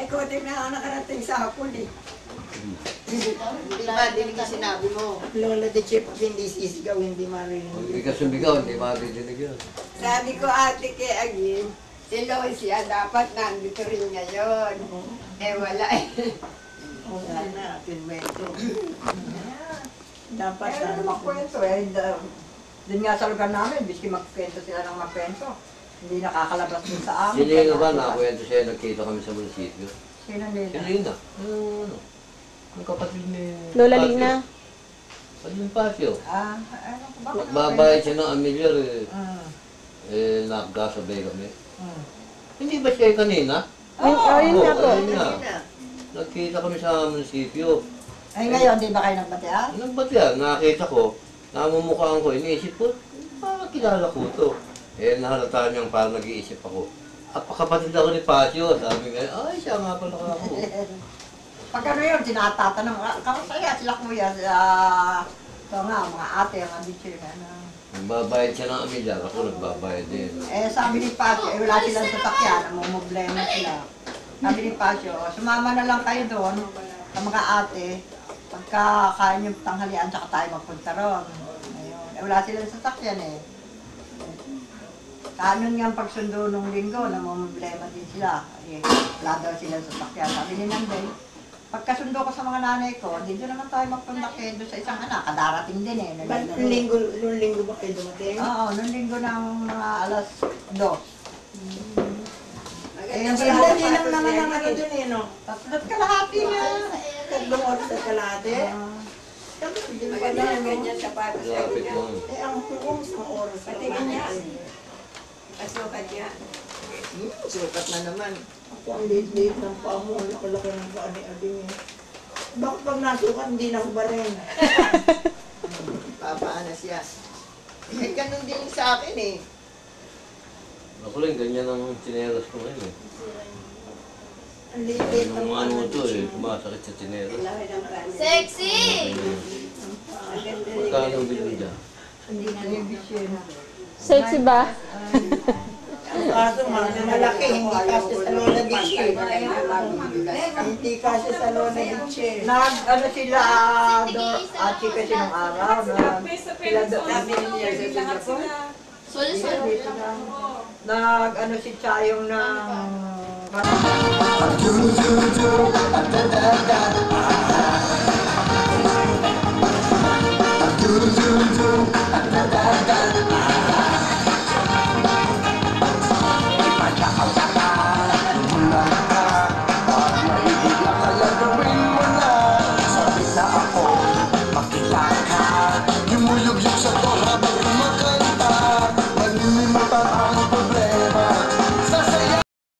Paikutin na ako nakarating sa hapon eh. Hindi ba, dinig yung sinabi mo. Lola de Chip, hindi sisigaw, hindi marinig. Hindi ka sumigaw, hindi marinig yun. Sabi ko ate kay Agin, si Losia dapat nandito rin ngayon. Eh wala eh. Wala na, pinwento. Dapat Pero ano magkwento eh. Doon nga sa lugar namin, biski magkwento sila ng magkwento. Hindi nakakalabas din sa amin. Si Lina ba, nakakwento siya, nagkita kami sa munisipyo. Sino nila? Si Lina, ang kapatid ni Lola Pasio. Lina. Kapatid ni Pasio. Ano ko ba? Magbabayad siya ng amilyar nakakasabay kami. Hindi ba siya kanina? Yun nga po. Ayun nga. Nagkita kami sa munisipyo. Ay ngayon, di ba kayo nagbatean? Nagbatya, nakita ko, namumukhaan ko, iniisip ko, parang kilala ko to. Nahalata niyang parang nag-iisip ako. Kapatid ako ni Pasio, sabi nga, ay siya nga pala ako. Pag ano yun, tinatatanong, kamasaya sila kuya, ito nga, mga ate, mga bitchin, Nagbabayad siya ng amilyar, ako nagbabayad din. sabi ni Pasio, wala silang sasakyan, namumblema sila. Sabi ni Pasio, sumama na lang kayo doon, sa mga ate, pagka kaya niyong tanghalian, tsaka tayo magpunta ron. Ayun. Wala silang sasakyan eh. Kanon nga ang pagsundo nung linggo, namumblema din sila. Wala daw silang sasakyan. Sabi ni Nanday, pagkasundo ko sa mga nanay ko, dito naman tayo magpunta kayo doon sa isang anak, kadarating din eh. Ba't nung linggo ba kayo dumating? Oo, nung linggo ng mga alas 2. Ang sandali lang naman ang ano dun eh, no? Tatlot kalahati na. Tatlong oras at kalahati. Hindi mo pa na ganyan Lapit mo. ang kung isang oras. Patingin niya. Asukat niya. Sukat na naman. Ako ang liit-liit ng paa mo, laki-laki ng paa ni Ading eh. Bakit pag nasukat, hindi na ba rin? Papaana siya. Eh, ganun din sa akin eh. Ako lang, ganyan ang tsinelas ko ngayon eh. Ang liit-liit ng Yung paa ano ni to eh, sumasakit sa tsinelas. Sexy! Magkano bilhin dyan? Hindi na yung bisyon. Sexy ba? Ang kaso malaki, hindi kasi sa Lola Beach eh. Hindi kasi sa Lola Beach eh. Ano sila doon, ati kasi nung araw, sila doon niya sa Singapore. Sol-sol. Ano si Chayong ng